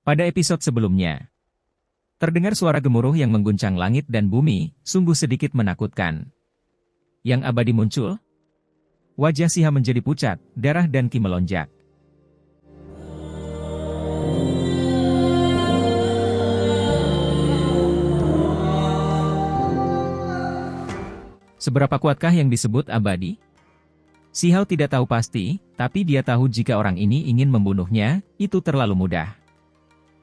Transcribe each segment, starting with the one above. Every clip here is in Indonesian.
Pada episode sebelumnya, terdengar suara gemuruh yang mengguncang langit dan bumi, sungguh sedikit menakutkan. Yang abadi muncul. Wajah Siha menjadi pucat, darah dan ki melonjak. Seberapa kuatkah yang disebut abadi? Sihao tidak tahu pasti, tapi dia tahu jika orang ini ingin membunuhnya, itu terlalu mudah.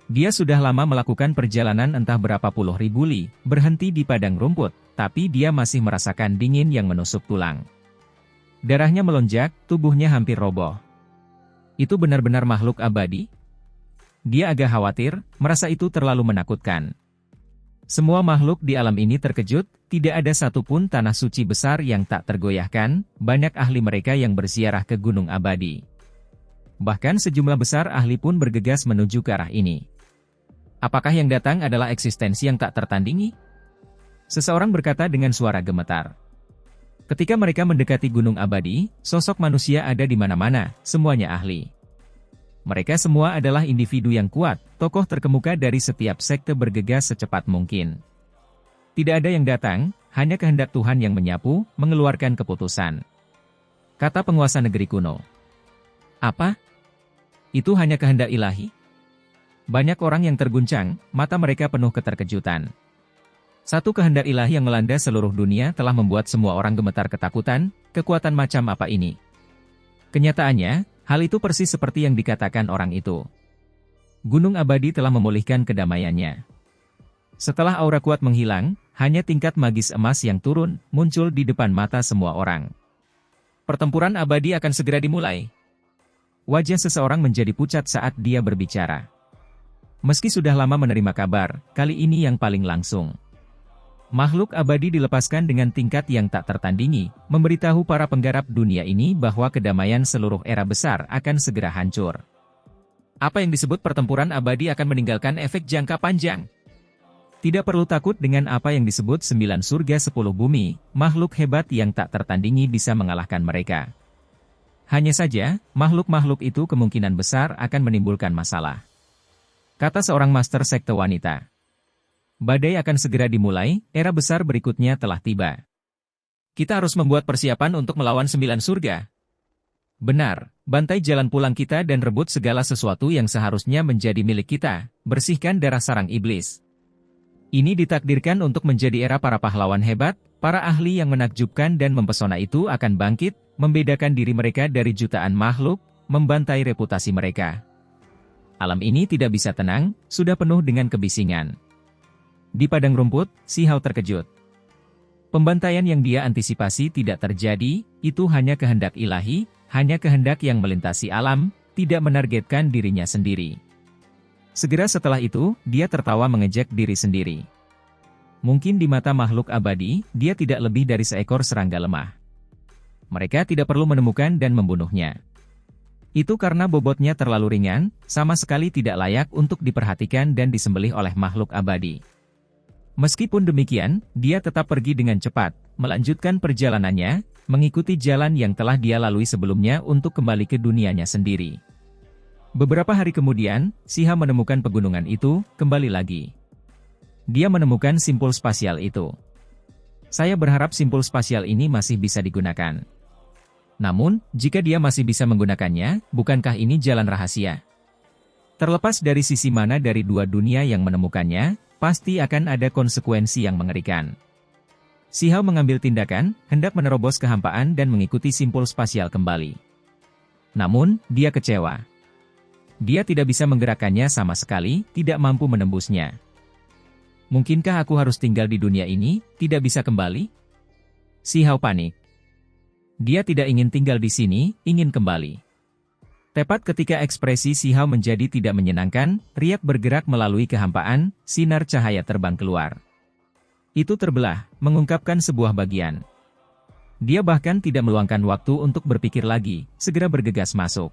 Dia sudah lama melakukan perjalanan entah berapa puluh ribu li, berhenti di padang rumput, tapi dia masih merasakan dingin yang menusuk tulang. Darahnya melonjak, tubuhnya hampir roboh. Itu benar-benar makhluk abadi? Dia agak khawatir, merasa itu terlalu menakutkan. Semua makhluk di alam ini terkejut, tidak ada satupun tanah suci besar yang tak tergoyahkan, banyak ahli mereka yang berziarah ke Gunung Abadi. Bahkan sejumlah besar ahli pun bergegas menuju ke arah ini. Apakah yang datang adalah eksistensi yang tak tertandingi? Seseorang berkata dengan suara gemetar. Ketika mereka mendekati Gunung Abadi, sosok manusia ada di mana-mana, semuanya ahli. Mereka semua adalah individu yang kuat, tokoh terkemuka dari setiap sekte bergegas secepat mungkin. Tidak ada yang datang, hanya kehendak Tuhan yang menyapu, mengeluarkan keputusan. Kata penguasa negeri kuno. Apa? Itu hanya kehendak ilahi? Banyak orang yang terguncang, mata mereka penuh keterkejutan. Satu kehendak ilahi yang melanda seluruh dunia telah membuat semua orang gemetar ketakutan, kekuatan macam apa ini? Kenyataannya, hal itu persis seperti yang dikatakan orang itu. Gunung Abadi telah memulihkan kedamaiannya. Setelah aura kuat menghilang, hanya tingkat magis emas yang turun, muncul di depan mata semua orang. Pertempuran abadi akan segera dimulai. Wajah seseorang menjadi pucat saat dia berbicara. Meski sudah lama menerima kabar, kali ini yang paling langsung. Makhluk abadi dilepaskan dengan tingkat yang tak tertandingi, memberitahu para penggarap dunia ini bahwa kedamaian seluruh era besar akan segera hancur. Apa yang disebut pertempuran abadi akan meninggalkan efek jangka panjang? Tidak perlu takut dengan apa yang disebut 9 surga 10 bumi, makhluk hebat yang tak tertandingi bisa mengalahkan mereka. Hanya saja, makhluk-makhluk itu kemungkinan besar akan menimbulkan masalah. Kata seorang master sekte wanita. Badai akan segera dimulai, era besar berikutnya telah tiba. Kita harus membuat persiapan untuk melawan 9 surga. Benar, bantai jalan pulang kita dan rebut segala sesuatu yang seharusnya menjadi milik kita, bersihkan darah sarang iblis. Ini ditakdirkan untuk menjadi era para pahlawan hebat, para ahli yang menakjubkan dan mempesona itu akan bangkit, membedakan diri mereka dari jutaan makhluk, membantai reputasi mereka. Alam ini tidak bisa tenang, sudah penuh dengan kebisingan. Di padang rumput, Sihao terkejut. Pembantaian yang dia antisipasi tidak terjadi, itu hanya kehendak ilahi, hanya kehendak yang melintasi alam, tidak menargetkan dirinya sendiri. Segera setelah itu, dia tertawa mengejek diri sendiri. Mungkin di mata makhluk abadi, dia tidak lebih dari seekor serangga lemah. Mereka tidak perlu menemukan dan membunuhnya. Itu karena bobotnya terlalu ringan, sama sekali tidak layak untuk diperhatikan dan disembelih oleh makhluk abadi. Meskipun demikian, dia tetap pergi dengan cepat, melanjutkan perjalanannya, mengikuti jalan yang telah dia lalui sebelumnya untuk kembali ke dunianya sendiri. Beberapa hari kemudian, Siha menemukan pegunungan itu, kembali lagi. Dia menemukan simpul spasial itu. Saya berharap simpul spasial ini masih bisa digunakan. Namun, jika dia masih bisa menggunakannya, bukankah ini jalan rahasia? Terlepas dari sisi mana dari dua dunia yang menemukannya, pasti akan ada konsekuensi yang mengerikan. Sihao mengambil tindakan, hendak menerobos kehampaan dan mengikuti simpul spasial kembali. Namun, dia kecewa. Dia tidak bisa menggerakkannya sama sekali, tidak mampu menembusnya. Mungkinkah aku harus tinggal di dunia ini, tidak bisa kembali? Sihao panik. Dia tidak ingin tinggal di sini, ingin kembali. Tepat ketika ekspresi Sihao menjadi tidak menyenangkan, riak bergerak melalui kehampaan, sinar cahaya terbang keluar. Itu terbelah, mengungkapkan sebuah bagian. Dia bahkan tidak meluangkan waktu untuk berpikir lagi, segera bergegas masuk.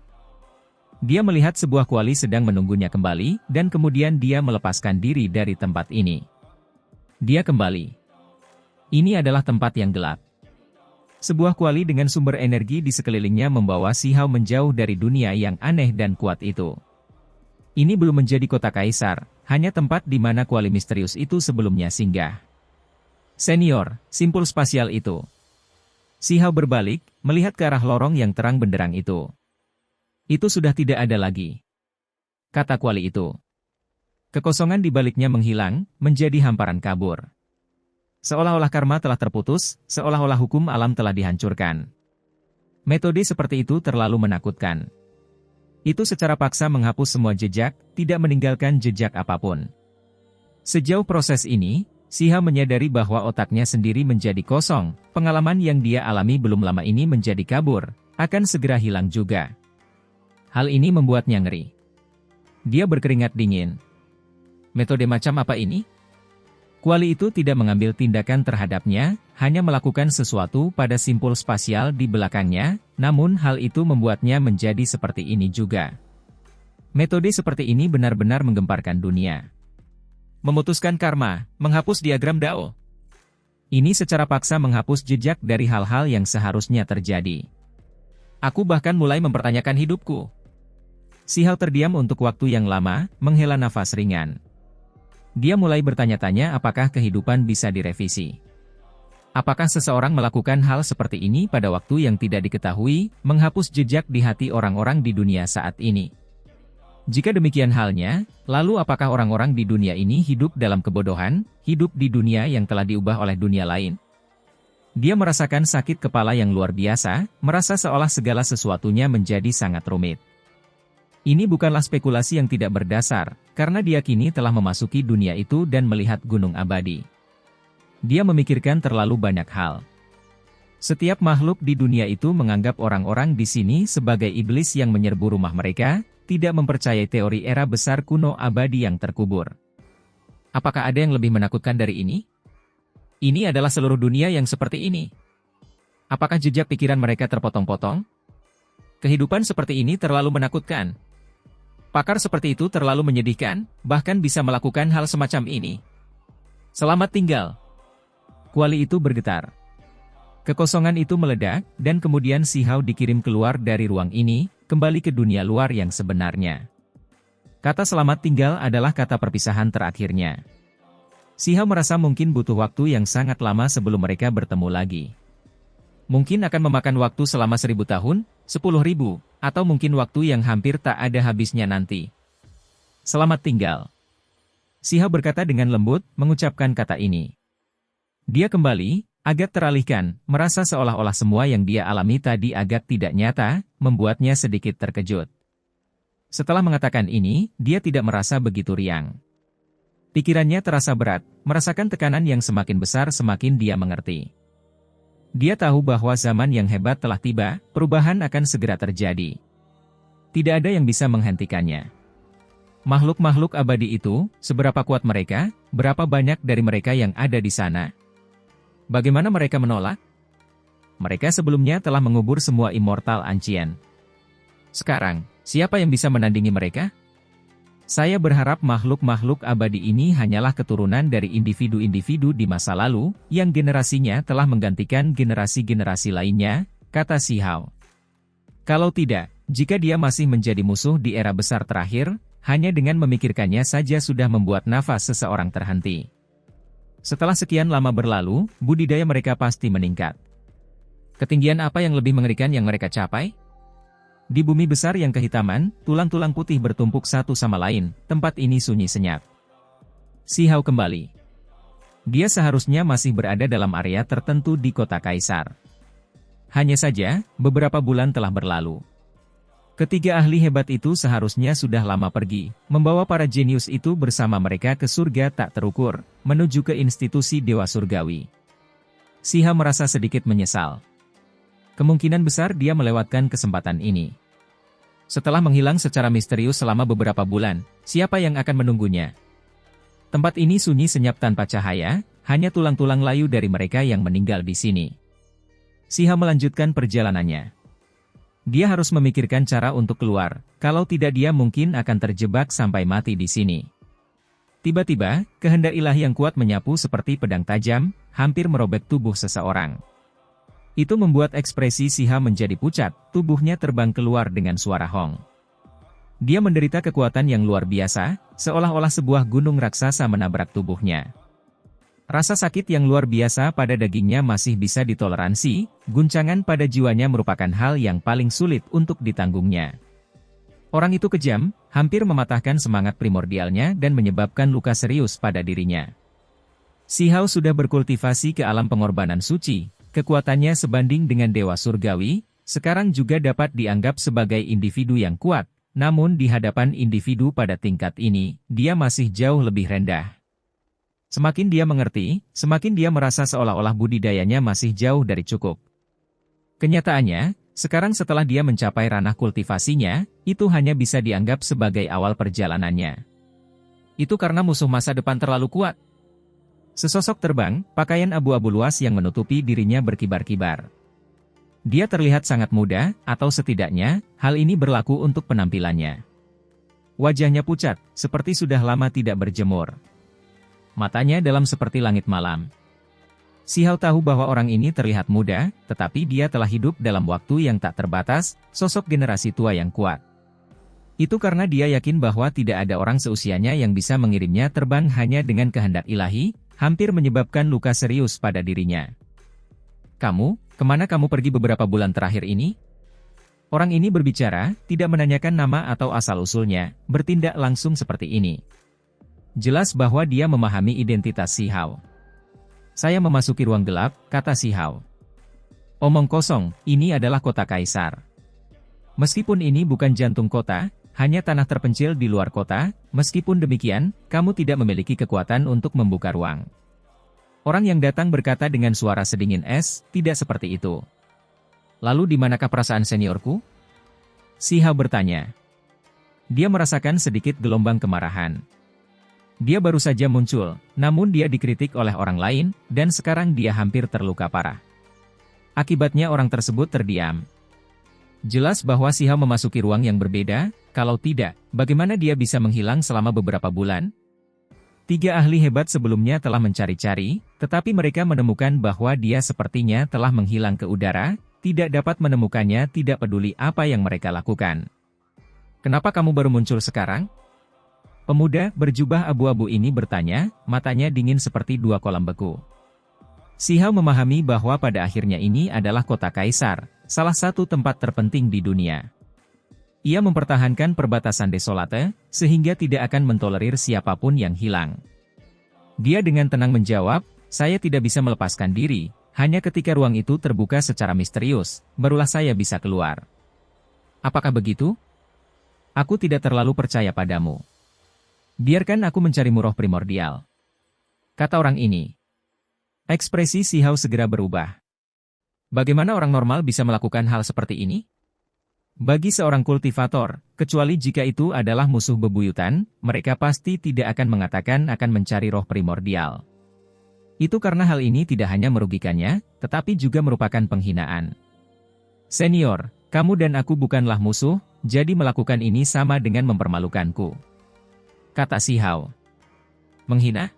Dia melihat sebuah kuali sedang menunggunya kembali, dan kemudian dia melepaskan diri dari tempat ini. Dia kembali. Ini adalah tempat yang gelap. Sebuah kuali dengan sumber energi di sekelilingnya membawa Sihao menjauh dari dunia yang aneh dan kuat itu. Ini belum menjadi kota kaisar, hanya tempat di mana kuali misterius itu sebelumnya singgah. Senior, simpul spasial itu. Si Hao berbalik, melihat ke arah lorong yang terang benderang itu. Itu sudah tidak ada lagi, kata kuali itu. Kekosongan di baliknya menghilang, menjadi hamparan kabur. Seolah-olah karma telah terputus, seolah-olah hukum alam telah dihancurkan. Metode seperti itu terlalu menakutkan. Itu secara paksa menghapus semua jejak, tidak meninggalkan jejak apapun. Sejauh proses ini, Si Hao menyadari bahwa otaknya sendiri menjadi kosong, pengalaman yang dia alami belum lama ini menjadi kabur, akan segera hilang juga. Hal ini membuatnya ngeri. Dia berkeringat dingin. Metode macam apa ini? Kuali itu tidak mengambil tindakan terhadapnya, hanya melakukan sesuatu pada simpul spasial di belakangnya, namun hal itu membuatnya menjadi seperti ini juga. Metode seperti ini benar-benar menggemparkan dunia. Memutuskan karma, menghapus diagram Dao. Ini secara paksa menghapus jejak dari hal-hal yang seharusnya terjadi. Aku bahkan mulai mempertanyakan hidupku. Si Hao terdiam untuk waktu yang lama, menghela nafas ringan. Dia mulai bertanya-tanya apakah kehidupan bisa direvisi. Apakah seseorang melakukan hal seperti ini pada waktu yang tidak diketahui, menghapus jejak di hati orang-orang di dunia saat ini? Jika demikian halnya, lalu apakah orang-orang di dunia ini hidup dalam kebodohan, hidup di dunia yang telah diubah oleh dunia lain? Dia merasakan sakit kepala yang luar biasa, merasa seolah segala sesuatunya menjadi sangat rumit. Ini bukanlah spekulasi yang tidak berdasar, karena dia kini telah memasuki dunia itu dan melihat gunung abadi. Dia memikirkan terlalu banyak hal. Setiap makhluk di dunia itu menganggap orang-orang di sini sebagai iblis yang menyerbu rumah mereka, tidak mempercayai teori era besar kuno abadi yang terkubur. Apakah ada yang lebih menakutkan dari ini? Ini adalah seluruh dunia yang seperti ini. Apakah jejak pikiran mereka terpotong-potong? Kehidupan seperti ini terlalu menakutkan. Pakar seperti itu terlalu menyedihkan, bahkan bisa melakukan hal semacam ini. Selamat tinggal. Kuali itu bergetar. Kekosongan itu meledak, dan kemudian Si Hao dikirim keluar dari ruang ini, kembali ke dunia luar yang sebenarnya. Kata selamat tinggal adalah kata perpisahan terakhirnya. Si Hao merasa mungkin butuh waktu yang sangat lama sebelum mereka bertemu lagi. Mungkin akan memakan waktu selama 1000 tahun, 10.000, atau mungkin waktu yang hampir tak ada habisnya nanti. Selamat tinggal. Si Hao berkata dengan lembut, mengucapkan kata ini. Dia kembali, agak teralihkan, merasa seolah-olah semua yang dia alami tadi agak tidak nyata, membuatnya sedikit terkejut. Setelah mengatakan ini, dia tidak merasa begitu riang. Pikirannya terasa berat, merasakan tekanan yang semakin besar semakin dia mengerti. Dia tahu bahwa zaman yang hebat telah tiba, perubahan akan segera terjadi. Tidak ada yang bisa menghentikannya. Makhluk-makhluk abadi itu, seberapa kuat mereka, berapa banyak dari mereka yang ada di sana? Bagaimana mereka menolak? Mereka sebelumnya telah mengubur semua immortal ancient. Sekarang, siapa yang bisa menandingi mereka? Saya berharap makhluk-makhluk abadi ini hanyalah keturunan dari individu-individu di masa lalu, yang generasinya telah menggantikan generasi-generasi lainnya, kata Si Hao. Kalau tidak, jika dia masih menjadi musuh di era besar terakhir, hanya dengan memikirkannya saja sudah membuat nafas seseorang terhenti. Setelah sekian lama berlalu, budidaya mereka pasti meningkat. Ketinggian apa yang lebih mengerikan yang mereka capai? Di bumi besar yang kehitaman, tulang-tulang putih bertumpuk satu sama lain, tempat ini sunyi senyap. Si Hao kembali. Dia seharusnya masih berada dalam area tertentu di kota kaisar. Hanya saja, beberapa bulan telah berlalu. Ketiga ahli hebat itu seharusnya sudah lama pergi, membawa para jenius itu bersama mereka ke surga tak terukur, menuju ke institusi Dewa Surgawi. Si Hao merasa sedikit menyesal. Kemungkinan besar dia melewatkan kesempatan ini. Setelah menghilang secara misterius selama beberapa bulan, siapa yang akan menunggunya? Tempat ini sunyi senyap tanpa cahaya, hanya tulang-tulang layu dari mereka yang meninggal di sini. Si Hao melanjutkan perjalanannya. Dia harus memikirkan cara untuk keluar, kalau tidak dia mungkin akan terjebak sampai mati di sini. Tiba-tiba, kehendak ilahi yang kuat menyapu seperti pedang tajam, hampir merobek tubuh seseorang. Itu membuat ekspresi Si Hao menjadi pucat, tubuhnya terbang keluar dengan suara hong. Dia menderita kekuatan yang luar biasa, seolah-olah sebuah gunung raksasa menabrak tubuhnya. Rasa sakit yang luar biasa pada dagingnya masih bisa ditoleransi, guncangan pada jiwanya merupakan hal yang paling sulit untuk ditanggungnya. Orang itu kejam, hampir mematahkan semangat primordialnya dan menyebabkan luka serius pada dirinya. Si Hao sudah berkultivasi ke alam pengorbanan suci, kekuatannya sebanding dengan dewa surgawi, sekarang juga dapat dianggap sebagai individu yang kuat. Namun di hadapan individu pada tingkat ini, dia masih jauh lebih rendah. Semakin dia mengerti, semakin dia merasa seolah-olah budidayanya masih jauh dari cukup. Kenyataannya, sekarang setelah dia mencapai ranah kultivasinya, itu hanya bisa dianggap sebagai awal perjalanannya. Itu karena musuh masa depan terlalu kuat. Sesosok terbang, pakaian abu-abu luas yang menutupi dirinya berkibar-kibar. Dia terlihat sangat muda, atau setidaknya, hal ini berlaku untuk penampilannya. Wajahnya pucat, seperti sudah lama tidak berjemur. Matanya dalam seperti langit malam. Si Hao tahu bahwa orang ini terlihat muda, tetapi dia telah hidup dalam waktu yang tak terbatas, sosok generasi tua yang kuat. Itu karena dia yakin bahwa tidak ada orang seusianya yang bisa mengirimnya terbang hanya dengan kehendak ilahi, hampir menyebabkan luka serius pada dirinya. Kemana kamu pergi beberapa bulan terakhir ini? Orang ini berbicara, tidak menanyakan nama atau asal-usulnya, bertindak langsung seperti ini. Jelas bahwa dia memahami identitas Si Hao. Saya memasuki ruang gelap, kata Si Hao. Omong kosong, ini adalah kota Kaisar. Meskipun ini bukan jantung kota, hanya tanah terpencil di luar kota, meskipun demikian, kamu tidak memiliki kekuatan untuk membuka ruang. Orang yang datang berkata dengan suara sedingin es, tidak seperti itu. Lalu di manakah perasaan seniorku? Si Hao bertanya. Dia merasakan sedikit gelombang kemarahan. Dia baru saja muncul, namun dia dikritik oleh orang lain, dan sekarang dia hampir terluka parah. Akibatnya orang tersebut terdiam. Jelas bahwa Si Hao memasuki ruang yang berbeda, kalau tidak, bagaimana dia bisa menghilang selama beberapa bulan? 3 ahli hebat sebelumnya telah mencari-cari, tetapi mereka menemukan bahwa dia sepertinya telah menghilang ke udara, tidak dapat menemukannya tidak peduli apa yang mereka lakukan. Kenapa kamu baru muncul sekarang? Pemuda berjubah abu-abu ini bertanya, matanya dingin seperti 2 kolam beku. Si Hao memahami bahwa pada akhirnya ini adalah kota Kaisar, salah satu tempat terpenting di dunia. Ia mempertahankan perbatasan desolate, sehingga tidak akan mentolerir siapapun yang hilang. Dia dengan tenang menjawab, saya tidak bisa melepaskan diri, hanya ketika ruang itu terbuka secara misterius, barulah saya bisa keluar. Apakah begitu? Aku tidak terlalu percaya padamu. Biarkan aku mencarimu roh primordial. Kata orang ini. Ekspresi Si Hao segera berubah. Bagaimana orang normal bisa melakukan hal seperti ini? Bagi seorang kultivator, kecuali jika itu adalah musuh bebuyutan, mereka pasti tidak akan mengatakan akan mencari roh primordial. Itu karena hal ini tidak hanya merugikannya, tetapi juga merupakan penghinaan. Senior, kamu dan aku bukanlah musuh, jadi melakukan ini sama dengan mempermalukanku. Kata Si Hao. Menghina?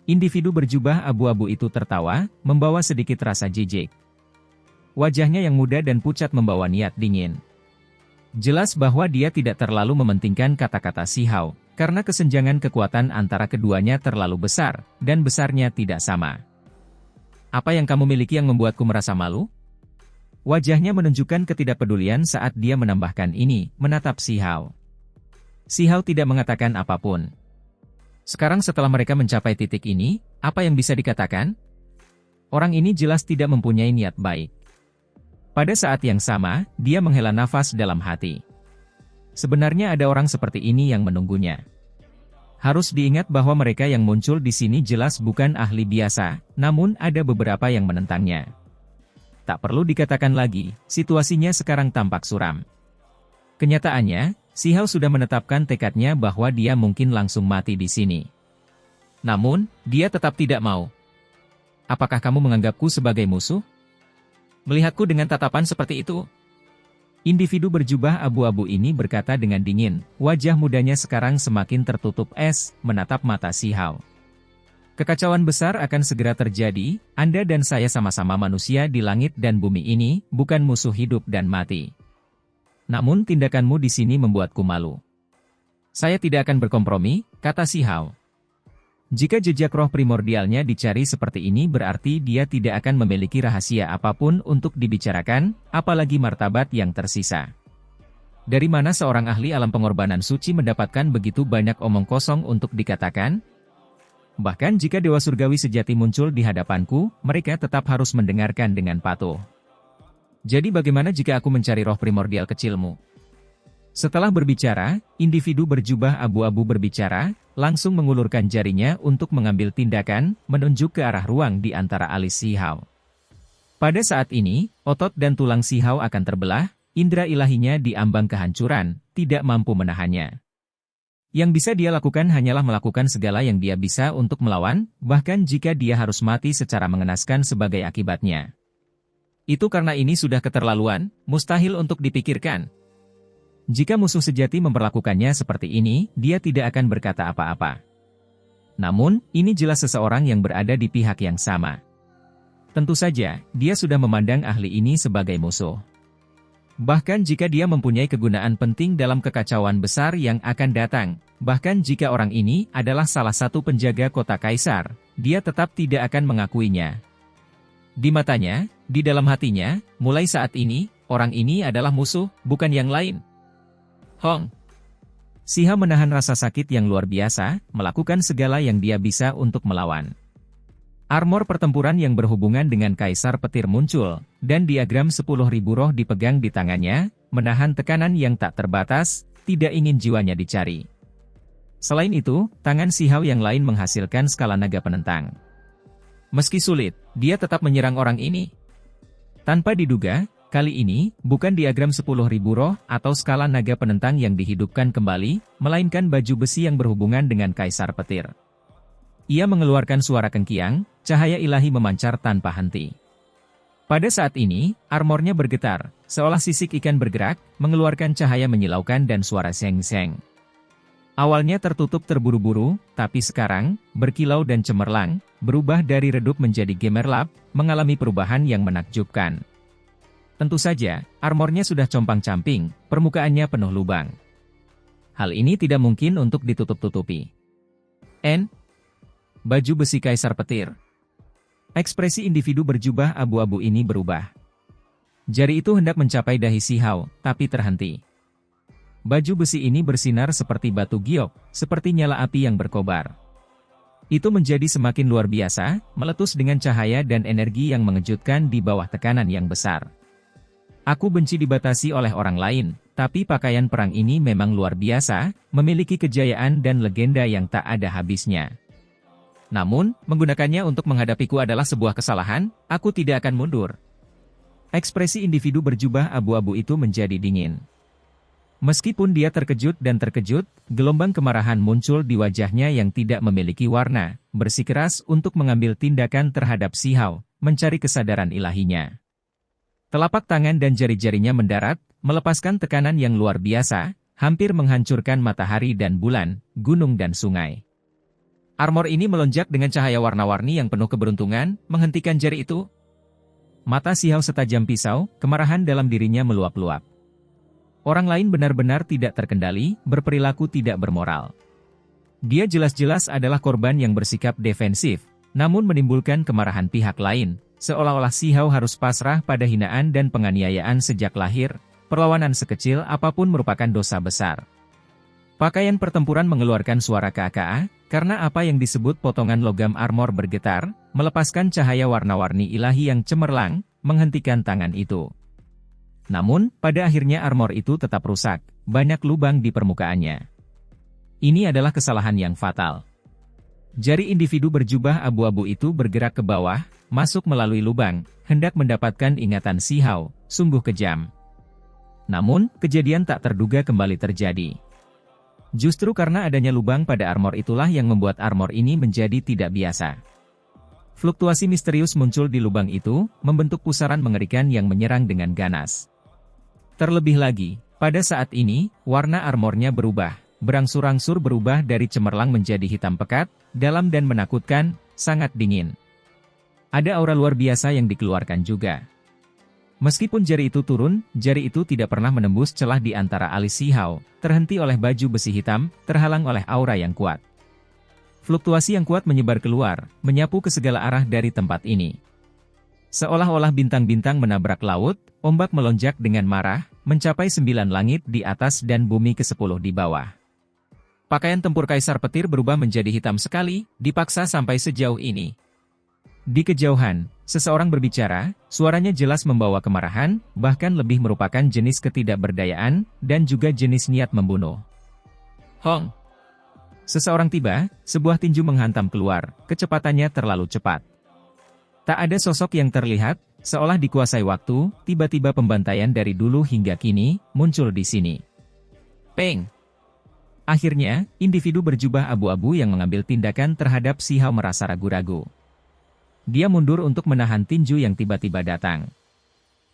Individu berjubah abu-abu itu tertawa, membawa sedikit rasa jijik. Wajahnya yang muda dan pucat membawa niat dingin. Jelas bahwa dia tidak terlalu mementingkan kata-kata Si Hao, karena kesenjangan kekuatan antara keduanya terlalu besar, dan besarnya tidak sama. Apa yang kamu miliki yang membuatku merasa malu? Wajahnya menunjukkan ketidakpedulian saat dia menambahkan ini, menatap Si Hao. Si Hao tidak mengatakan apapun. Sekarang setelah mereka mencapai titik ini, apa yang bisa dikatakan? Orang ini jelas tidak mempunyai niat baik. Pada saat yang sama, dia menghela nafas dalam hati. Sebenarnya ada orang seperti ini yang menunggunya. Harus diingat bahwa mereka yang muncul di sini jelas bukan ahli biasa, namun ada beberapa yang menentangnya. Tak perlu dikatakan lagi, situasinya sekarang tampak suram. Kenyataannya, Si Hao sudah menetapkan tekadnya bahwa dia mungkin langsung mati di sini. Namun, dia tetap tidak mau. Apakah kamu menganggapku sebagai musuh? Melihatku dengan tatapan seperti itu? Individu berjubah abu-abu ini berkata dengan dingin, wajah mudanya sekarang semakin tertutup es, menatap mata Si Hao. Kekacauan besar akan segera terjadi, Anda dan saya sama-sama manusia di langit dan bumi ini, bukan musuh hidup dan mati. Namun tindakanmu di sini membuatku malu. Saya tidak akan berkompromi, kata Si Hao. Jika jejak roh primordialnya dicari seperti ini berarti dia tidak akan memiliki rahasia apapun untuk dibicarakan, apalagi martabat yang tersisa. Dari mana seorang ahli alam pengorbanan suci mendapatkan begitu banyak omong kosong untuk dikatakan? Bahkan jika Dewa Surgawi sejati muncul di hadapanku, mereka tetap harus mendengarkan dengan patuh. Jadi bagaimana jika aku mencari roh primordial kecilmu? Setelah berbicara, individu berjubah abu-abu berbicara, langsung mengulurkan jarinya untuk mengambil tindakan, menunjuk ke arah ruang di antara alis Si Hao. Pada saat ini, otot dan tulang Si Hao akan terbelah, indera ilahinya diambang kehancuran, tidak mampu menahannya. Yang bisa dia lakukan hanyalah melakukan segala yang dia bisa untuk melawan, bahkan jika dia harus mati secara mengenaskan sebagai akibatnya. Itu karena ini sudah keterlaluan, mustahil untuk dipikirkan. Jika musuh sejati memperlakukannya seperti ini, dia tidak akan berkata apa-apa. Namun, ini jelas seseorang yang berada di pihak yang sama. Tentu saja, dia sudah memandang ahli ini sebagai musuh. Bahkan jika dia mempunyai kegunaan penting dalam kekacauan besar yang akan datang, bahkan jika orang ini adalah salah satu penjaga kota kaisar, dia tetap tidak akan mengakuinya. Di matanya, di dalam hatinya, mulai saat ini, orang ini adalah musuh, bukan yang lain. Hong. Si Hao menahan rasa sakit yang luar biasa, melakukan segala yang dia bisa untuk melawan. Armor pertempuran yang berhubungan dengan Kaisar Petir muncul, dan diagram 10.000 roh dipegang di tangannya, menahan tekanan yang tak terbatas, tidak ingin jiwanya dicari. Selain itu, tangan Si Hao yang lain menghasilkan skala naga penentang. Meski sulit, dia tetap menyerang orang ini. Tanpa diduga, kali ini, bukan diagram 10.000 roh atau skala naga penentang yang dihidupkan kembali, melainkan baju besi yang berhubungan dengan Kaisar Petir. Ia mengeluarkan suara kengkiang, cahaya ilahi memancar tanpa henti. Pada saat ini, armornya bergetar, seolah sisik ikan bergerak, mengeluarkan cahaya menyilaukan dan suara seng-seng. Awalnya tertutup terburu-buru, tapi sekarang, berkilau dan cemerlang, berubah dari redup menjadi gemerlap, mengalami perubahan yang menakjubkan. Tentu saja, armornya sudah compang-camping, permukaannya penuh lubang. Hal ini tidak mungkin untuk ditutup-tutupi. Baju besi Kaisar Petir. Ekspresi individu berjubah abu-abu ini berubah. Jari itu hendak mencapai dahi Si Hao, tapi terhenti. Baju besi ini bersinar seperti batu giok, seperti nyala api yang berkobar. Itu menjadi semakin luar biasa, meletus dengan cahaya dan energi yang mengejutkan di bawah tekanan yang besar. Aku benci dibatasi oleh orang lain, tapi pakaian perang ini memang luar biasa, memiliki kejayaan dan legenda yang tak ada habisnya. Namun, menggunakannya untuk menghadapiku adalah sebuah kesalahan, aku tidak akan mundur. Ekspresi individu berjubah abu-abu itu menjadi dingin. Meskipun dia terkejut dan terkejut, gelombang kemarahan muncul di wajahnya yang tidak memiliki warna, bersikeras untuk mengambil tindakan terhadap Si Hao, mencari kesadaran ilahinya. Telapak tangan dan jari-jarinya mendarat, melepaskan tekanan yang luar biasa, hampir menghancurkan matahari dan bulan, gunung dan sungai. Armor ini melonjak dengan cahaya warna-warni yang penuh keberuntungan, menghentikan jari itu. Mata Si Hao setajam pisau, kemarahan dalam dirinya meluap-luap. Orang lain benar-benar tidak terkendali, berperilaku tidak bermoral. Dia jelas-jelas adalah korban yang bersikap defensif, namun menimbulkan kemarahan pihak lain, seolah-olah Si Hao harus pasrah pada hinaan dan penganiayaan sejak lahir, perlawanan sekecil apapun merupakan dosa besar. Pakaian pertempuran mengeluarkan suara KKA, karena apa yang disebut potongan logam armor bergetar, melepaskan cahaya warna-warni ilahi yang cemerlang, menghentikan tangan itu. Namun, pada akhirnya armor itu tetap rusak, banyak lubang di permukaannya. Ini adalah kesalahan yang fatal. Jari individu berjubah abu-abu itu bergerak ke bawah, masuk melalui lubang, hendak mendapatkan ingatan Si Hao, sungguh kejam. Namun, kejadian tak terduga kembali terjadi. Justru karena adanya lubang pada armor itulah yang membuat armor ini menjadi tidak biasa. Fluktuasi misterius muncul di lubang itu, membentuk pusaran mengerikan yang menyerang dengan ganas. Terlebih lagi, pada saat ini, warna armornya berubah, berangsur-angsur berubah dari cemerlang menjadi hitam pekat, dalam dan menakutkan, sangat dingin. Ada aura luar biasa yang dikeluarkan juga. Meskipun jari itu turun, jari itu tidak pernah menembus celah di antara alis Si Hao, terhenti oleh baju besi hitam, terhalang oleh aura yang kuat. Fluktuasi yang kuat menyebar keluar, menyapu ke segala arah dari tempat ini. Seolah-olah bintang-bintang menabrak laut, ombak melonjak dengan marah, mencapai 9 langit di atas dan bumi ke-10 di bawah. Pakaian tempur Kaisar Petir berubah menjadi hitam sekali, dipaksa sampai sejauh ini. Di kejauhan, seseorang berbicara, suaranya jelas membawa kemarahan, bahkan lebih merupakan jenis ketidakberdayaan, dan juga jenis niat membunuh. Hong! Seseorang tiba, sebuah tinju menghantam keluar, kecepatannya terlalu cepat. Tak ada sosok yang terlihat, seolah dikuasai waktu, tiba-tiba pembantaian dari dulu hingga kini, muncul di sini. Peng! Akhirnya, individu berjubah abu-abu yang mengambil tindakan terhadap Si Hao merasa ragu-ragu. Dia mundur untuk menahan tinju yang tiba-tiba datang.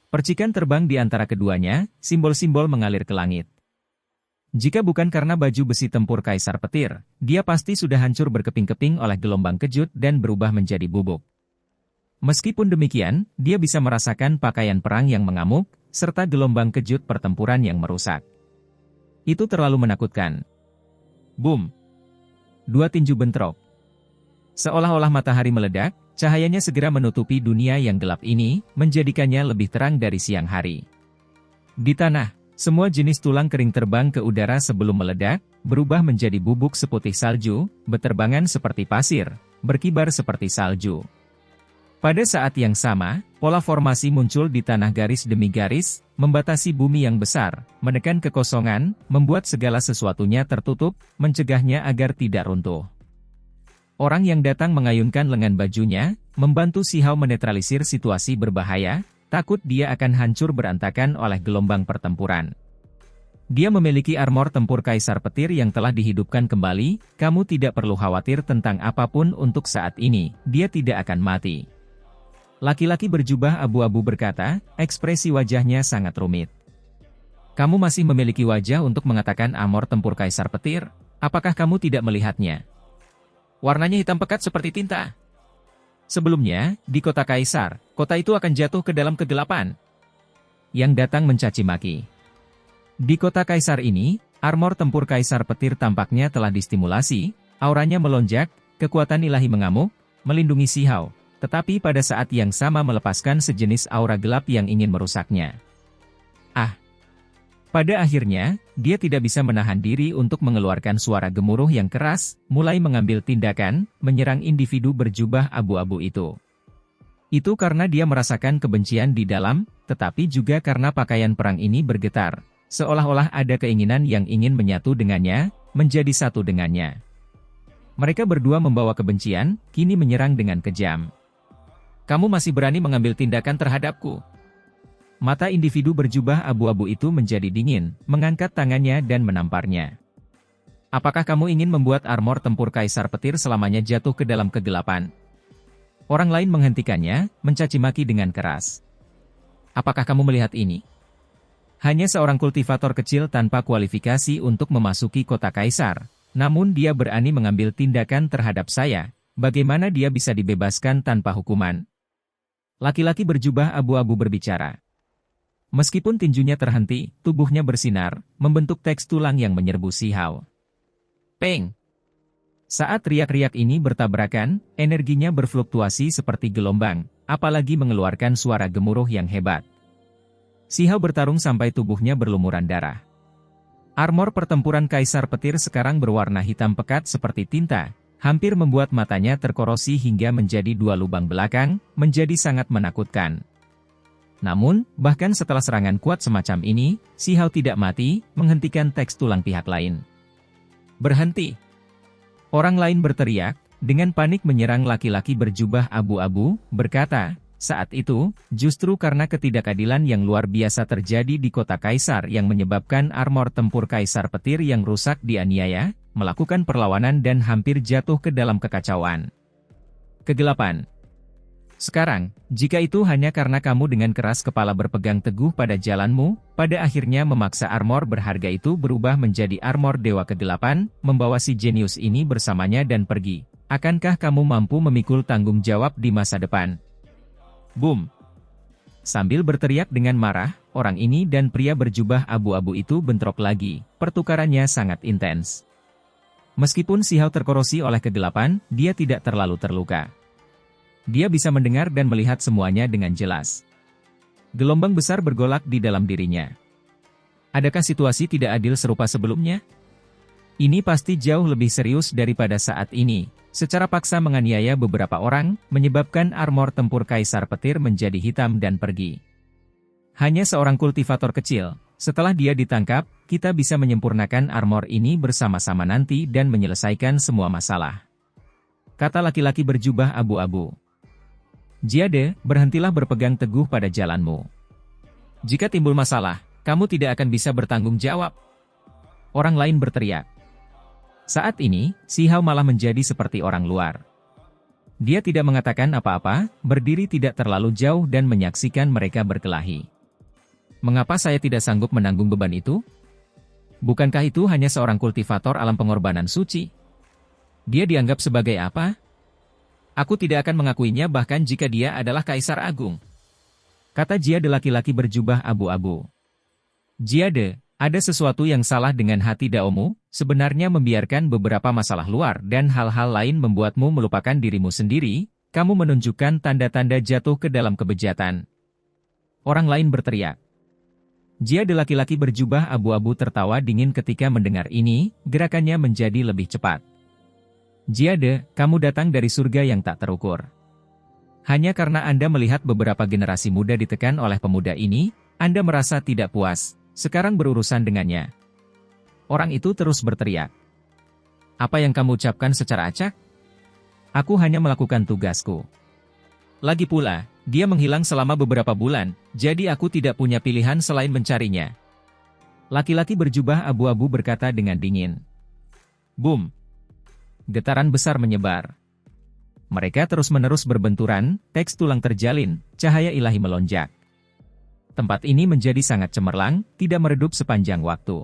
Percikan terbang di antara keduanya, simbol-simbol mengalir ke langit. Jika bukan karena baju besi tempur Kaisar Petir, dia pasti sudah hancur berkeping-keping oleh gelombang kejut dan berubah menjadi bubuk. Meskipun demikian, dia bisa merasakan pakaian perang yang mengamuk, serta gelombang kejut pertempuran yang merusak. Itu terlalu menakutkan. Boom! Dua tinju bentrok. Seolah-olah matahari meledak, cahayanya segera menutupi dunia yang gelap ini, menjadikannya lebih terang dari siang hari. Di tanah, semua jenis tulang kering terbang ke udara sebelum meledak, berubah menjadi bubuk seputih salju, beterbangan seperti pasir, berkibar seperti salju. Pada saat yang sama, pola formasi muncul di tanah garis demi garis, membatasi bumi yang besar, menekan kekosongan, membuat segala sesuatunya tertutup, mencegahnya agar tidak runtuh. Orang yang datang mengayunkan lengan bajunya, membantu Si Hao menetralisir situasi berbahaya, takut dia akan hancur berantakan oleh gelombang pertempuran. Dia memiliki armor tempur Kaisar Petir yang telah dihidupkan kembali, kamu tidak perlu khawatir tentang apapun untuk saat ini, dia tidak akan mati. Laki-laki berjubah abu-abu berkata, ekspresi wajahnya sangat rumit. Kamu masih memiliki wajah untuk mengatakan armor tempur Kaisar Petir? Apakah kamu tidak melihatnya? Warnanya hitam pekat seperti tinta. Sebelumnya, di kota Kaisar, kota itu akan jatuh ke dalam kegelapan. Yang datang mencaci maki. Di kota Kaisar ini, armor tempur Kaisar Petir tampaknya telah distimulasi, auranya melonjak, kekuatan ilahi mengamuk, melindungi Si Hao, tetapi pada saat yang sama melepaskan sejenis aura gelap yang ingin merusaknya. Pada akhirnya, dia tidak bisa menahan diri untuk mengeluarkan suara gemuruh yang keras, mulai mengambil tindakan, menyerang individu berjubah abu-abu itu. Itu karena dia merasakan kebencian di dalam, tetapi juga karena pakaian perang ini bergetar, seolah-olah ada keinginan yang ingin menyatu dengannya, menjadi satu dengannya. Mereka berdua membawa kebencian, kini menyerang dengan kejam. Kamu masih berani mengambil tindakan terhadapku? Mata individu berjubah abu-abu itu menjadi dingin, mengangkat tangannya dan menamparnya. Apakah kamu ingin membuat armor tempur Kaisar Petir selamanya jatuh ke dalam kegelapan? Orang lain menghentikannya, mencaci maki dengan keras. Apakah kamu melihat ini? Hanya seorang kultivator kecil tanpa kualifikasi untuk memasuki kota Kaisar, namun dia berani mengambil tindakan terhadap saya, bagaimana dia bisa dibebaskan tanpa hukuman? Laki-laki berjubah abu-abu berbicara. Meskipun tinjunya terhenti, tubuhnya bersinar, membentuk teks tulang yang menyerbu Si Hao. Peng! Saat riak-riak ini bertabrakan, energinya berfluktuasi seperti gelombang, apalagi mengeluarkan suara gemuruh yang hebat. Si Hao bertarung sampai tubuhnya berlumuran darah. Armor pertempuran Kaisar Petir sekarang berwarna hitam pekat seperti tinta, hampir membuat matanya terkorosi hingga menjadi dua lubang belakang, menjadi sangat menakutkan. Namun, bahkan setelah serangan kuat semacam ini, Si Hao tidak mati, menghentikan teks tulang pihak lain. Berhenti! Orang lain berteriak, dengan panik menyerang laki-laki berjubah abu-abu, berkata, saat itu, justru karena ketidakadilan yang luar biasa terjadi di kota Kaisar yang menyebabkan armor tempur Kaisar Petir yang rusak dianiaya, melakukan perlawanan dan hampir jatuh ke dalam kekacauan. Kegelapan. Sekarang, jika itu hanya karena kamu dengan keras kepala berpegang teguh pada jalanmu, pada akhirnya memaksa armor berharga itu berubah menjadi armor Dewa Kegelapan, membawa si jenius ini bersamanya dan pergi. Akankah kamu mampu memikul tanggung jawab di masa depan? Boom! Sambil berteriak dengan marah, orang ini dan pria berjubah abu-abu itu bentrok lagi. Pertukarannya sangat intens. Meskipun Si Hao terkorosi oleh kegelapan, dia tidak terlalu terluka. Dia bisa mendengar dan melihat semuanya dengan jelas. Gelombang besar bergolak di dalam dirinya. Adakah situasi tidak adil serupa sebelumnya? Ini pasti jauh lebih serius daripada saat ini. Secara paksa menganiaya beberapa orang, menyebabkan armor tempur Kaisar Petir menjadi hitam dan pergi. Hanya seorang kultivator kecil. Setelah dia ditangkap, kita bisa menyempurnakan armor ini bersama-sama nanti dan menyelesaikan semua masalah. Kata laki-laki berjubah abu-abu. Jade, berhentilah berpegang teguh pada jalanmu. Jika timbul masalah, kamu tidak akan bisa bertanggung jawab. Orang lain berteriak. Saat ini, Si Hao malah menjadi seperti orang luar. Dia tidak mengatakan apa-apa, berdiri tidak terlalu jauh dan menyaksikan mereka berkelahi. Mengapa saya tidak sanggup menanggung beban itu? Bukankah itu hanya seorang kultivator alam pengorbanan suci? Dia dianggap sebagai apa? Aku tidak akan mengakuinya bahkan jika dia adalah Kaisar Agung. Kata Jade laki-laki berjubah abu-abu. Jade, ada sesuatu yang salah dengan hati Daomu, sebenarnya membiarkan beberapa masalah luar dan hal-hal lain membuatmu melupakan dirimu sendiri, kamu menunjukkan tanda-tanda jatuh ke dalam kebejatan. Orang lain berteriak. Jade laki-laki berjubah abu-abu tertawa dingin ketika mendengar ini, gerakannya menjadi lebih cepat. Jade, kamu datang dari surga yang tak terukur. Hanya karena Anda melihat beberapa generasi muda ditekan oleh pemuda ini, Anda merasa tidak puas. Sekarang berurusan dengannya. Orang itu terus berteriak. Apa yang kamu ucapkan secara acak? Aku hanya melakukan tugasku. Lagi pula, dia menghilang selama beberapa bulan, jadi aku tidak punya pilihan selain mencarinya. Laki-laki berjubah abu-abu berkata dengan dingin. Boom! Getaran besar menyebar. Mereka terus-menerus berbenturan, teks tulang terjalin, cahaya ilahi melonjak. Tempat ini menjadi sangat cemerlang, tidak meredup sepanjang waktu.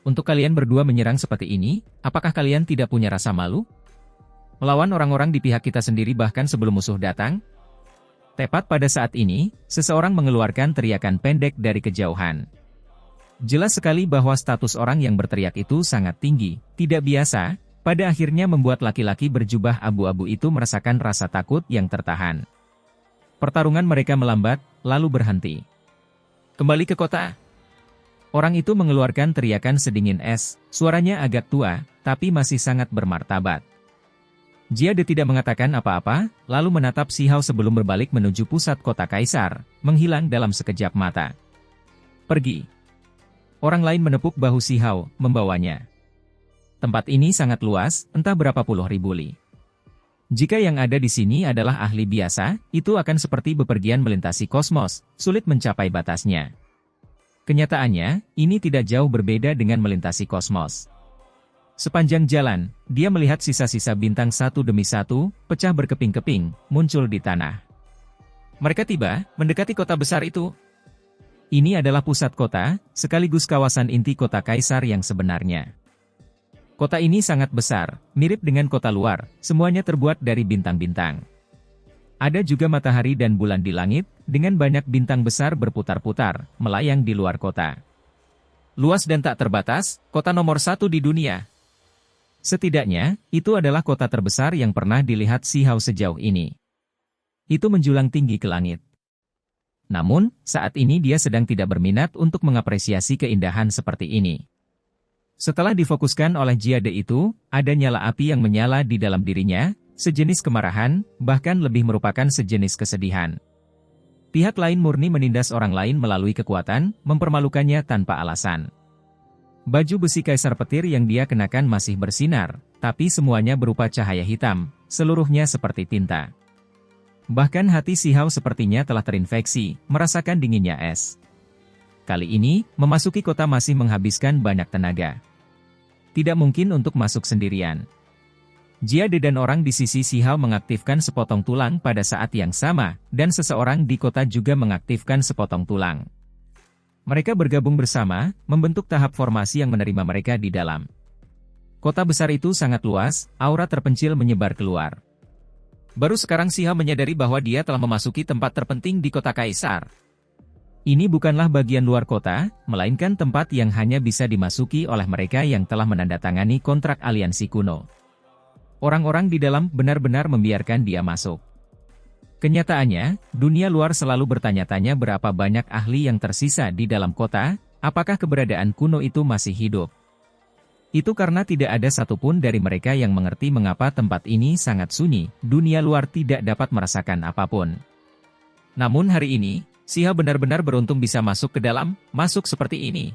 Untuk kalian berdua menyerang seperti ini, apakah kalian tidak punya rasa malu? Melawan orang-orang di pihak kita sendiri bahkan sebelum musuh datang? Tepat pada saat ini, seseorang mengeluarkan teriakan pendek dari kejauhan. Jelas sekali bahwa status orang yang berteriak itu sangat tinggi, tidak biasa, pada akhirnya membuat laki-laki berjubah abu-abu itu merasakan rasa takut yang tertahan. Pertarungan mereka melambat, lalu berhenti. Kembali ke kota. Orang itu mengeluarkan teriakan sedingin es, suaranya agak tua, tapi masih sangat bermartabat. Jade tidak mengatakan apa-apa, lalu menatap Si Hao sebelum berbalik menuju pusat kota Kaisar, menghilang dalam sekejap mata. Pergi. Orang lain menepuk bahu Si Hao, membawanya. Tempat ini sangat luas, entah berapa puluh ribu li. Jika yang ada di sini adalah ahli biasa, itu akan seperti bepergian melintasi kosmos, sulit mencapai batasnya. Kenyataannya, ini tidak jauh berbeda dengan melintasi kosmos. Sepanjang jalan, dia melihat sisa-sisa bintang satu demi satu, pecah berkeping-keping, muncul di tanah. Mereka tiba, mendekati kota besar itu. Ini adalah pusat kota, sekaligus kawasan inti kota Kaisar yang sebenarnya. Kota ini sangat besar, mirip dengan kota luar, semuanya terbuat dari bintang-bintang. Ada juga matahari dan bulan di langit, dengan banyak bintang besar berputar-putar, melayang di luar kota. Luas dan tak terbatas, kota nomor 1 di dunia. Setidaknya, itu adalah kota terbesar yang pernah dilihat Si Hao sejauh ini. Itu menjulang tinggi ke langit. Namun, saat ini dia sedang tidak berminat untuk mengapresiasi keindahan seperti ini. Setelah difokuskan oleh Jade itu, ada nyala api yang menyala di dalam dirinya, sejenis kemarahan, bahkan lebih merupakan sejenis kesedihan. Pihak lain murni menindas orang lain melalui kekuatan, mempermalukannya tanpa alasan. Baju besi Kaisar Petir yang dia kenakan masih bersinar, tapi semuanya berupa cahaya hitam, seluruhnya seperti tinta. Bahkan hati Si Hao sepertinya telah terinfeksi, merasakan dinginnya es. Kali ini, memasuki kota masih menghabiskan banyak tenaga. Tidak mungkin untuk masuk sendirian. Jade dan orang di sisi Si Hao mengaktifkan sepotong tulang pada saat yang sama, dan seseorang di kota juga mengaktifkan sepotong tulang. Mereka bergabung bersama, membentuk tahap formasi yang menerima mereka di dalam. Kota besar itu sangat luas, aura terpencil menyebar keluar. Baru sekarang Si Hao menyadari bahwa dia telah memasuki tempat terpenting di kota Kaisar. Ini bukanlah bagian luar kota, melainkan tempat yang hanya bisa dimasuki oleh mereka yang telah menandatangani kontrak aliansi kuno. Orang-orang di dalam benar-benar membiarkan dia masuk. Kenyataannya, dunia luar selalu bertanya-tanya berapa banyak ahli yang tersisa di dalam kota, apakah keberadaan kuno itu masih hidup. Itu karena tidak ada satupun dari mereka yang mengerti mengapa tempat ini sangat sunyi, dunia luar tidak dapat merasakan apapun. Namun hari ini, Si Hao benar-benar beruntung bisa masuk ke dalam, masuk seperti ini.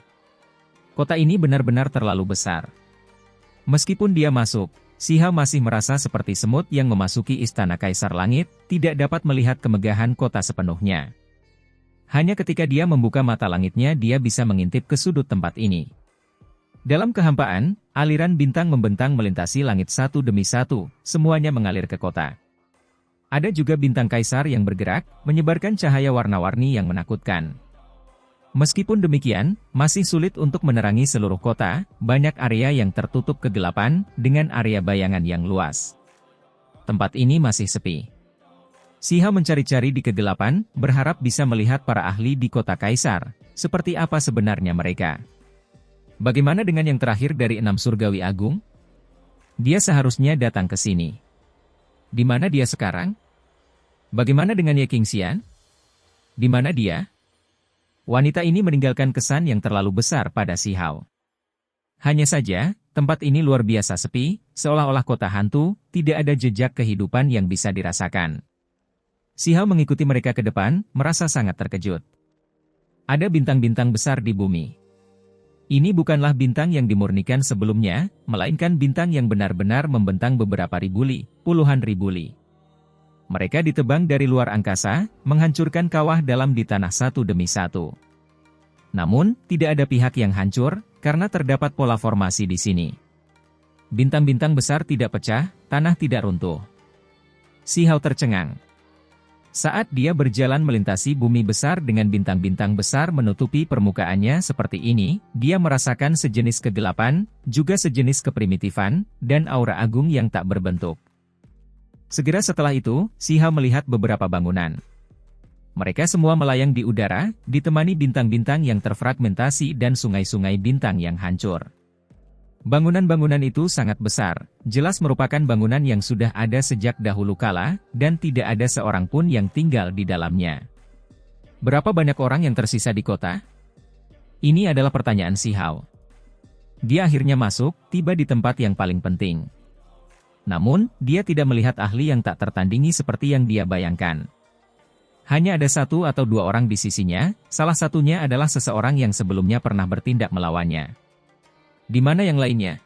Kota ini benar-benar terlalu besar. Meskipun dia masuk, Si Hao masih merasa seperti semut yang memasuki istana Kaisar Langit, tidak dapat melihat kemegahan kota sepenuhnya. Hanya ketika dia membuka mata langitnya dia bisa mengintip ke sudut tempat ini. Dalam kehampaan, aliran bintang membentang melintasi langit satu demi satu, semuanya mengalir ke kota. Ada juga bintang kaisar yang bergerak, menyebarkan cahaya warna-warni yang menakutkan. Meskipun demikian, masih sulit untuk menerangi seluruh kota, banyak area yang tertutup kegelapan, dengan area bayangan yang luas. Tempat ini masih sepi. Si Hao mencari-cari di kegelapan, berharap bisa melihat para ahli di kota kaisar, seperti apa sebenarnya mereka. Bagaimana dengan yang terakhir dari 6 surgawi agung? Dia seharusnya datang ke sini. Di mana dia sekarang? Bagaimana dengan Ye Qingxian? Di mana dia? Wanita ini meninggalkan kesan yang terlalu besar pada Si Hao. Hanya saja, tempat ini luar biasa sepi, seolah-olah kota hantu, tidak ada jejak kehidupan yang bisa dirasakan. Si Hao mengikuti mereka ke depan, merasa sangat terkejut. Ada bintang-bintang besar di bumi. Ini bukanlah bintang yang dimurnikan sebelumnya, melainkan bintang yang benar-benar membentang beberapa ribu li, puluhan ribu li. Mereka ditebang dari luar angkasa, menghancurkan kawah dalam di tanah satu demi satu. Namun, tidak ada pihak yang hancur, karena terdapat pola formasi di sini. Bintang-bintang besar tidak pecah, tanah tidak runtuh. Si Hao tercengang. Saat dia berjalan melintasi bumi besar dengan bintang-bintang besar menutupi permukaannya seperti ini, dia merasakan sejenis kegelapan, juga sejenis keprimitifan, dan aura agung yang tak berbentuk. Segera setelah itu, Si Hao melihat beberapa bangunan. Mereka semua melayang di udara, ditemani bintang-bintang yang terfragmentasi dan sungai-sungai bintang yang hancur. Bangunan-bangunan itu sangat besar, jelas merupakan bangunan yang sudah ada sejak dahulu kala, dan tidak ada seorang pun yang tinggal di dalamnya. Berapa banyak orang yang tersisa di kota? Ini adalah pertanyaan Si Hao. Dia akhirnya masuk, tiba di tempat yang paling penting. Namun, dia tidak melihat ahli yang tak tertandingi seperti yang dia bayangkan. Hanya ada 1 atau 2 orang di sisinya, salah satunya adalah seseorang yang sebelumnya pernah bertindak melawannya. Di mana yang lainnya?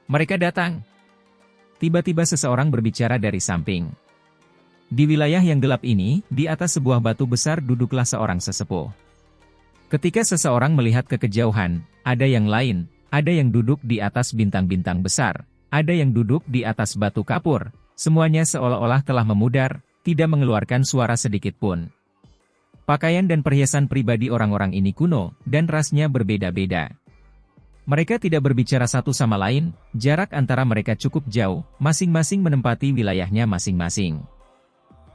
Mereka datang. Tiba-tiba seseorang berbicara dari samping. Di wilayah yang gelap ini, di atas sebuah batu besar duduklah seorang sesepuh. Ketika seseorang melihat ke kejauhan, ada yang lain, ada yang duduk di atas bintang-bintang besar, ada yang duduk di atas batu kapur, semuanya seolah-olah telah memudar, tidak mengeluarkan suara sedikit pun. Pakaian dan perhiasan pribadi orang-orang ini kuno, dan rasnya berbeda-beda. Mereka tidak berbicara satu sama lain, jarak antara mereka cukup jauh, masing-masing menempati wilayahnya masing-masing.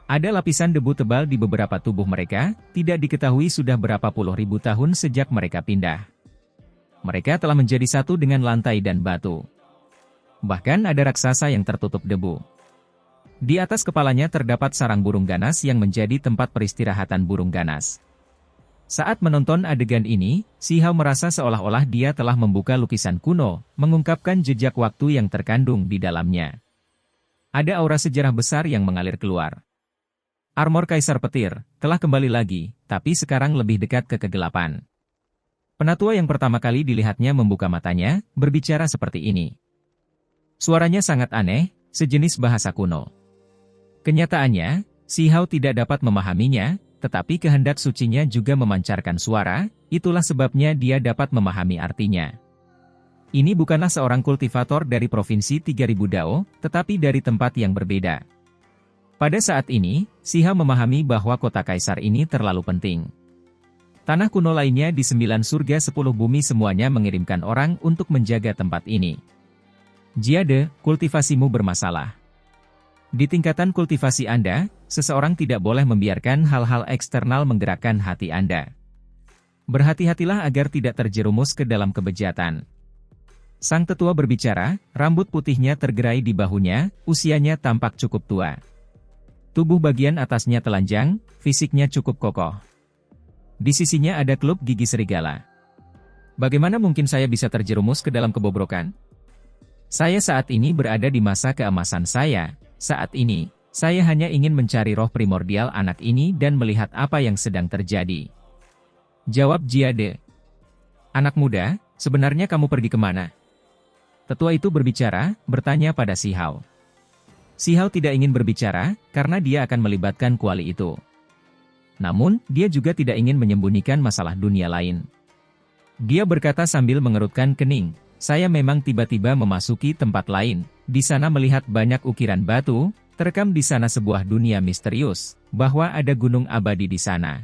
Ada lapisan debu tebal di beberapa tubuh mereka, tidak diketahui sudah berapa puluh ribu tahun sejak mereka pindah. Mereka telah menjadi satu dengan lantai dan batu. Bahkan ada raksasa yang tertutup debu. Di atas kepalanya terdapat sarang burung ganas yang menjadi tempat peristirahatan burung ganas. Saat menonton adegan ini, Si Hao merasa seolah-olah dia telah membuka lukisan kuno, mengungkapkan jejak waktu yang terkandung di dalamnya. Ada aura sejarah besar yang mengalir keluar. Armor Kaisar Petir telah kembali lagi, tapi sekarang lebih dekat ke kegelapan. Penatua yang pertama kali dilihatnya membuka matanya, berbicara seperti ini. Suaranya sangat aneh, sejenis bahasa kuno. Kenyataannya, Si Hao tidak dapat memahaminya, tetapi kehendak sucinya juga memancarkan suara, itulah sebabnya dia dapat memahami artinya. Ini bukanlah seorang kultivator dari provinsi 3000 Dao, tetapi dari tempat yang berbeda. Pada saat ini, Si Hao memahami bahwa kota kaisar ini terlalu penting. Tanah kuno lainnya di 9 surga 10 bumi semuanya mengirimkan orang untuk menjaga tempat ini. Jiade, kultivasimu bermasalah. Di tingkatan kultivasi Anda, seseorang tidak boleh membiarkan hal-hal eksternal menggerakkan hati Anda. Berhati-hatilah agar tidak terjerumus ke dalam kebejatan. Sang tetua berbicara, rambut putihnya tergerai di bahunya, usianya tampak cukup tua. Tubuh bagian atasnya telanjang, fisiknya cukup kokoh. Di sisinya ada klub gigi serigala. Bagaimana mungkin saya bisa terjerumus ke dalam kebobrokan? Saya saat ini berada di masa keemasan saya. Saat ini, saya hanya ingin mencari roh primordial anak ini dan melihat apa yang sedang terjadi. Jawab Jia-de. Anak muda, sebenarnya kamu pergi kemana? Tetua itu berbicara, bertanya pada Si Hao. Si Hao tidak ingin berbicara, karena dia akan melibatkan kuali itu. Namun, dia juga tidak ingin menyembunyikan masalah dunia lain. Dia berkata sambil mengerutkan kening, saya memang tiba-tiba memasuki tempat lain, di sana melihat banyak ukiran batu, terekam di sana sebuah dunia misterius, bahwa ada gunung abadi di sana.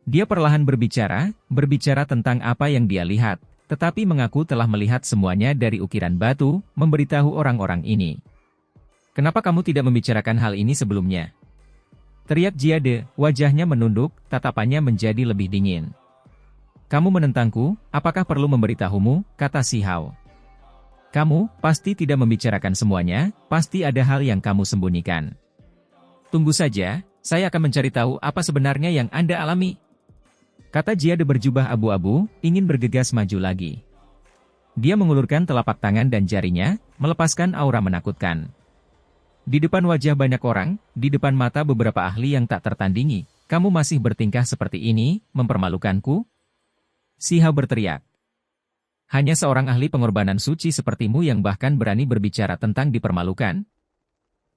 Dia perlahan berbicara tentang apa yang dia lihat, tetapi mengaku telah melihat semuanya dari ukiran batu, memberitahu orang-orang ini. Kenapa kamu tidak membicarakan hal ini sebelumnya? Teriak Jia-de, wajahnya menunduk, tatapannya menjadi lebih dingin. Kamu menentangku, apakah perlu memberitahumu, kata Si Hao. Kamu pasti tidak membicarakan semuanya, pasti ada hal yang kamu sembunyikan. Tunggu saja, saya akan mencari tahu apa sebenarnya yang Anda alami. Kata Jia-de berjubah abu-abu, ingin bergegas maju lagi. Dia mengulurkan telapak tangan dan jarinya, melepaskan aura menakutkan. Di depan wajah banyak orang, di depan mata beberapa ahli yang tak tertandingi, kamu masih bertingkah seperti ini, mempermalukanku? Si Hao berteriak. Hanya seorang ahli pengorbanan suci sepertimu yang bahkan berani berbicara tentang dipermalukan?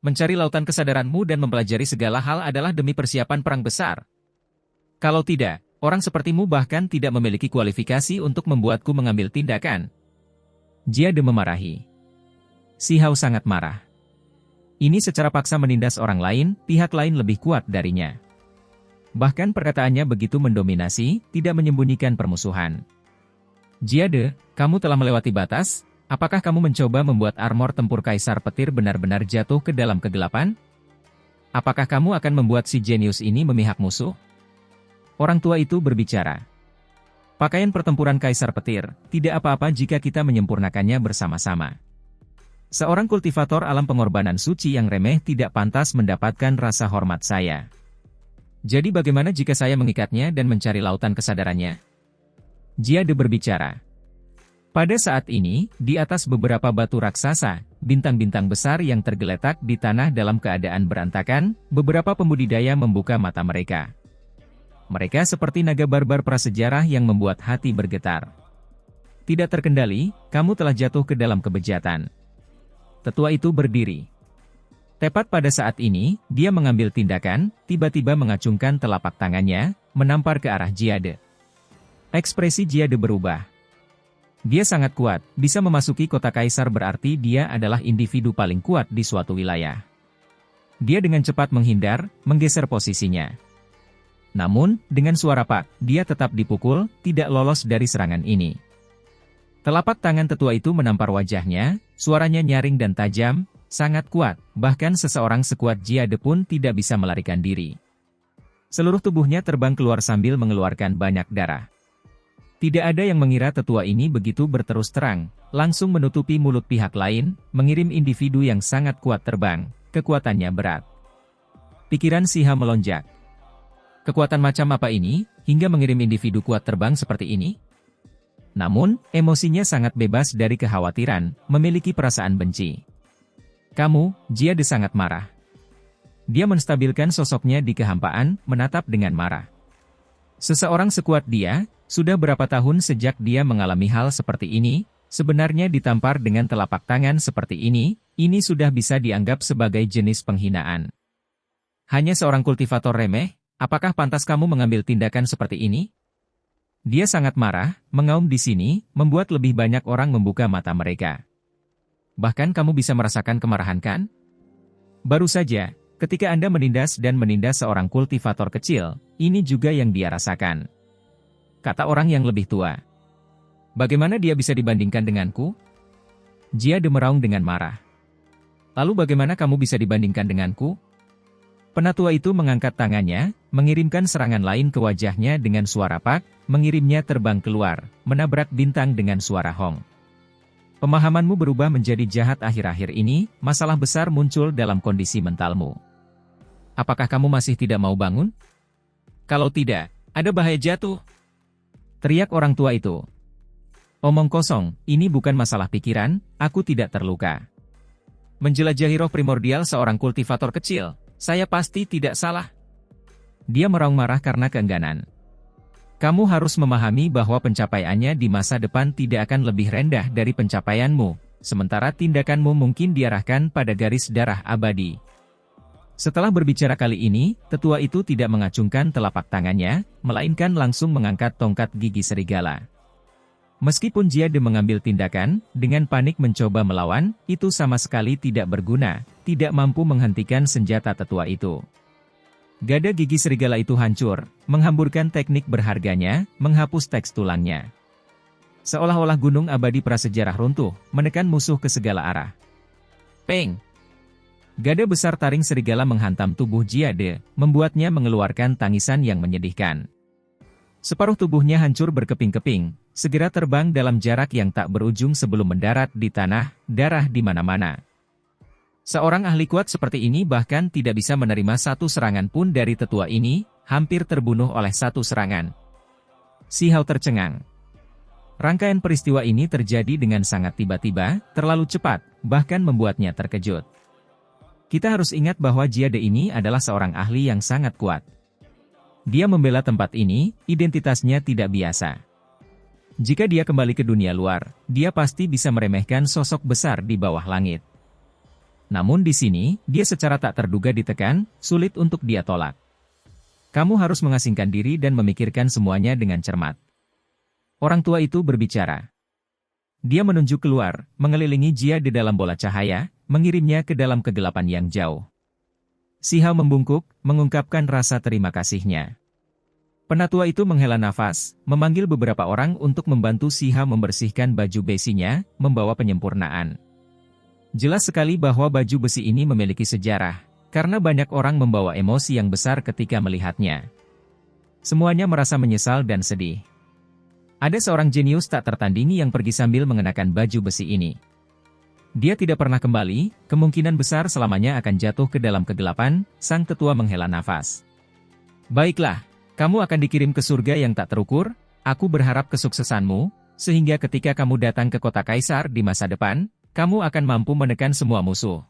Mencari lautan kesadaranmu dan mempelajari segala hal adalah demi persiapan perang besar. Kalau tidak, orang sepertimu bahkan tidak memiliki kualifikasi untuk membuatku mengambil tindakan. Jia-de memarahi. Si Hao sangat marah. Ini secara paksa menindas orang lain, pihak lain lebih kuat darinya. Bahkan perkataannya begitu mendominasi, tidak menyembunyikan permusuhan. Jia-de, kamu telah melewati batas, apakah kamu mencoba membuat armor tempur Kaisar Petir benar-benar jatuh ke dalam kegelapan? Apakah kamu akan membuat si jenius ini memihak musuh? Orang tua itu berbicara. Pakaian pertempuran Kaisar Petir, tidak apa-apa jika kita menyempurnakannya bersama-sama. Seorang kultivator alam pengorbanan suci yang remeh tidak pantas mendapatkan rasa hormat saya. Jadi bagaimana jika saya mengikatnya dan mencari lautan kesadarannya? Jia-de berbicara. Pada saat ini, di atas beberapa batu raksasa, bintang-bintang besar yang tergeletak di tanah dalam keadaan berantakan, beberapa pembudidaya membuka mata mereka. Mereka seperti naga barbar prasejarah yang membuat hati bergetar. Tidak terkendali, kamu telah jatuh ke dalam kebejatan. Tetua itu berdiri. Tepat pada saat ini, dia mengambil tindakan, tiba-tiba mengacungkan telapak tangannya, menampar ke arah Jia-de. Ekspresi Jia-de berubah. Dia sangat kuat, bisa memasuki kota kaisar berarti dia adalah individu paling kuat di suatu wilayah. Dia dengan cepat menghindar, menggeser posisinya. Namun, dengan suara pak, dia tetap dipukul, tidak lolos dari serangan ini. Telapak tangan tetua itu menampar wajahnya, suaranya nyaring dan tajam, sangat kuat, bahkan seseorang sekuat Jia-de pun tidak bisa melarikan diri. Seluruh tubuhnya terbang keluar sambil mengeluarkan banyak darah. Tidak ada yang mengira tetua ini begitu berterus terang, langsung menutupi mulut pihak lain, mengirim individu yang sangat kuat terbang, kekuatannya berat. Pikiran Si Hao melonjak. Kekuatan macam apa ini, hingga mengirim individu kuat terbang seperti ini? Namun, emosinya sangat bebas dari kekhawatiran, memiliki perasaan benci. Kamu, Jia-de sangat marah. Dia menstabilkan sosoknya di kehampaan, menatap dengan marah. Seseorang sekuat dia, sudah berapa tahun sejak dia mengalami hal seperti ini, sebenarnya ditampar dengan telapak tangan seperti ini sudah bisa dianggap sebagai jenis penghinaan. Hanya seorang kultivator remeh, apakah pantas kamu mengambil tindakan seperti ini? Dia sangat marah, mengaum di sini, membuat lebih banyak orang membuka mata mereka. Bahkan kamu bisa merasakan kemarahan kan? Baru saja, ketika Anda menindas seorang kultivator kecil, ini juga yang dia rasakan. Kata orang yang lebih tua. Bagaimana dia bisa dibandingkan denganku? Jia-de meraung dengan marah. Lalu bagaimana kamu bisa dibandingkan denganku? Penatua itu mengangkat tangannya, mengirimkan serangan lain ke wajahnya dengan suara pak, mengirimnya terbang keluar, menabrak bintang dengan suara hong. Pemahamanmu berubah menjadi jahat akhir-akhir ini, masalah besar muncul dalam kondisi mentalmu. Apakah kamu masih tidak mau bangun? Kalau tidak, ada bahaya jatuh. Teriak orang tua itu. Omong kosong, ini bukan masalah pikiran, aku tidak terluka. Menjelajahi roh primordial seorang kultivator kecil, saya pasti tidak salah. Dia meraung marah karena keengganan. Kamu harus memahami bahwa pencapaiannya di masa depan tidak akan lebih rendah dari pencapaianmu, sementara tindakanmu mungkin diarahkan pada garis darah abadi. Setelah berbicara kali ini, tetua itu tidak mengacungkan telapak tangannya, melainkan langsung mengangkat tongkat gigi serigala. Meskipun Jade mengambil tindakan, dengan panik mencoba melawan, itu sama sekali tidak berguna, tidak mampu menghentikan senjata tetua itu. Gada gigi serigala itu hancur, menghamburkan teknik berharganya, menghapus teks tulangnya. Seolah-olah gunung abadi prasejarah runtuh, menekan musuh ke segala arah. Peng! Gada besar taring serigala menghantam tubuh Jade, membuatnya mengeluarkan tangisan yang menyedihkan. Separuh tubuhnya hancur berkeping-keping, segera terbang dalam jarak yang tak berujung sebelum mendarat di tanah, darah di mana-mana. Seorang ahli kuat seperti ini bahkan tidak bisa menerima satu serangan pun dari tetua ini, hampir terbunuh oleh satu serangan. Si Hao tercengang. Rangkaian peristiwa ini terjadi dengan sangat tiba-tiba, terlalu cepat, bahkan membuatnya terkejut. Kita harus ingat bahwa Jade ini adalah seorang ahli yang sangat kuat. Dia membela tempat ini, identitasnya tidak biasa. Jika dia kembali ke dunia luar, dia pasti bisa meremehkan sosok besar di bawah langit. Namun di sini, dia secara tak terduga ditekan, sulit untuk dia tolak. Kamu harus mengasingkan diri dan memikirkan semuanya dengan cermat. Orang tua itu berbicara. Dia menunjuk keluar, mengelilingi Jia di dalam bola cahaya, mengirimnya ke dalam kegelapan yang jauh. Si Hao membungkuk, mengungkapkan rasa terima kasihnya. Penatua itu menghela nafas, memanggil beberapa orang untuk membantu Si Hao membersihkan baju besinya, membawa penyempurnaan. Jelas sekali bahwa baju besi ini memiliki sejarah, karena banyak orang membawa emosi yang besar ketika melihatnya. Semuanya merasa menyesal dan sedih. Ada seorang jenius tak tertandingi yang pergi sambil mengenakan baju besi ini. Dia tidak pernah kembali, kemungkinan besar selamanya akan jatuh ke dalam kegelapan, sang tetua menghela nafas. Baiklah, kamu akan dikirim ke surga yang tak terukur, aku berharap kesuksesanmu, sehingga ketika kamu datang ke kota kaisar di masa depan, kamu akan mampu menekan semua musuh.